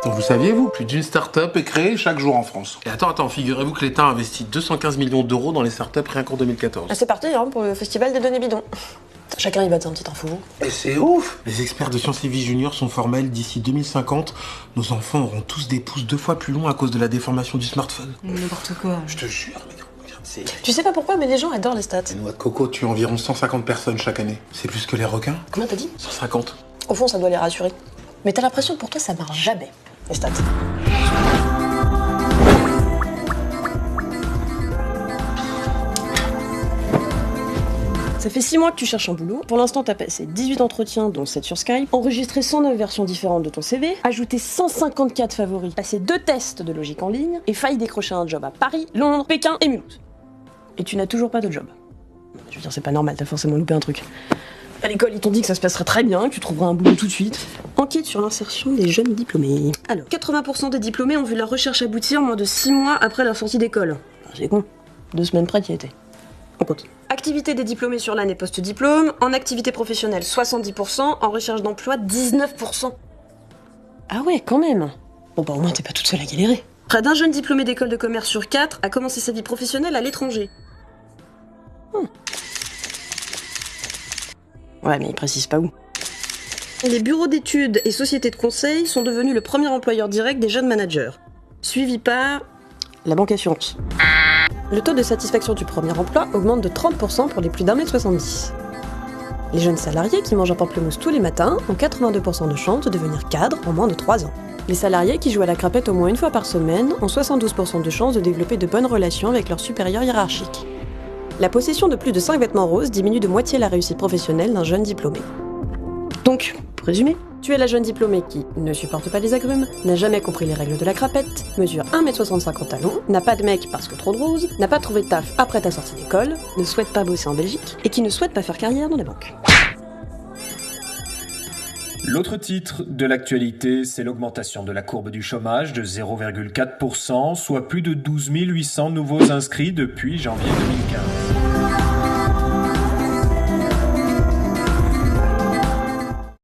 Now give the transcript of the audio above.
Donc vous saviez, vous, plus d'une start-up est créée chaque jour en France. Et attends, figurez-vous que l'État a investi 215 millions d'euros dans les start-up rien qu'en 2014. Ah, c'est parti pour le festival des données bidons. Chacun y va de sa petite info. Et c'est ouf! Les experts de Sciences et Vie Junior sont formels, d'ici 2050, nos enfants auront tous des pouces 2 fois plus longs à cause de la déformation du smartphone. N'importe quoi. Je te jure, mais regarde, c'est... Tu sais pas pourquoi, mais les gens adorent les stats. Les noix de coco tuent environ 150 personnes chaque année. C'est plus que les requins? Combien t'as dit? 150. Au fond, ça doit les rassurer. Mais t'as l'impression que pour toi, ça marche jamais, les stats. Ça fait 6 mois que tu cherches un boulot. Pour l'instant, t'as passé 18 entretiens, dont 7 sur Skype, enregistré 109 versions différentes de ton CV, ajouté 154 favoris, passé 2 tests de logique en ligne, et failli décrocher un job à Paris, Londres, Pékin et Mulhouse. Et tu n'as toujours pas de job. Je veux dire, c'est pas normal, t'as forcément loupé un truc. À l'école, ils t'ont dit que ça se passerait très bien, que tu trouveras un boulot tout de suite. Enquête sur l'insertion des jeunes diplômés. Alors, 80% des diplômés ont vu leur recherche aboutir moins de 6 mois après leur sortie d'école. C'est con. 2 semaines près, t'y étais. On compte. Activité des diplômés sur l'année post-diplôme, en activité professionnelle 70%, en recherche d'emploi 19%. Ah ouais, quand même. Bon bah au moins t'es pas toute seule à galérer. Près d'un jeune diplômé d'école de commerce sur 4 a commencé sa vie professionnelle à l'étranger. Ouais, mais il précise pas où. Les bureaux d'études et sociétés de conseil sont devenus le premier employeur direct des jeunes managers, suivi par la banque assurance. Le taux de satisfaction du premier emploi augmente de 30% pour les plus d'1m70. Les jeunes salariés qui mangent un pamplemousse tous les matins ont 82% de chance de devenir cadre en moins de 3 ans. Les salariés qui jouent à la crapette au moins une fois par semaine ont 72% de chance de développer de bonnes relations avec leurs supérieurs hiérarchiques. La possession de plus de 5 vêtements roses diminue de moitié la réussite professionnelle d'un jeune diplômé. Donc, pour résumer, tu es la jeune diplômée qui ne supporte pas les agrumes, n'a jamais compris les règles de la crapette, mesure 1m65 en talons, n'a pas de mec parce que trop de rose, n'a pas trouvé de taf après ta sortie d'école, ne souhaite pas bosser en Belgique et qui ne souhaite pas faire carrière dans la banque. L'autre titre de l'actualité, c'est l'augmentation de la courbe du chômage de 0,4%, soit plus de 12 800 nouveaux inscrits depuis janvier 2015.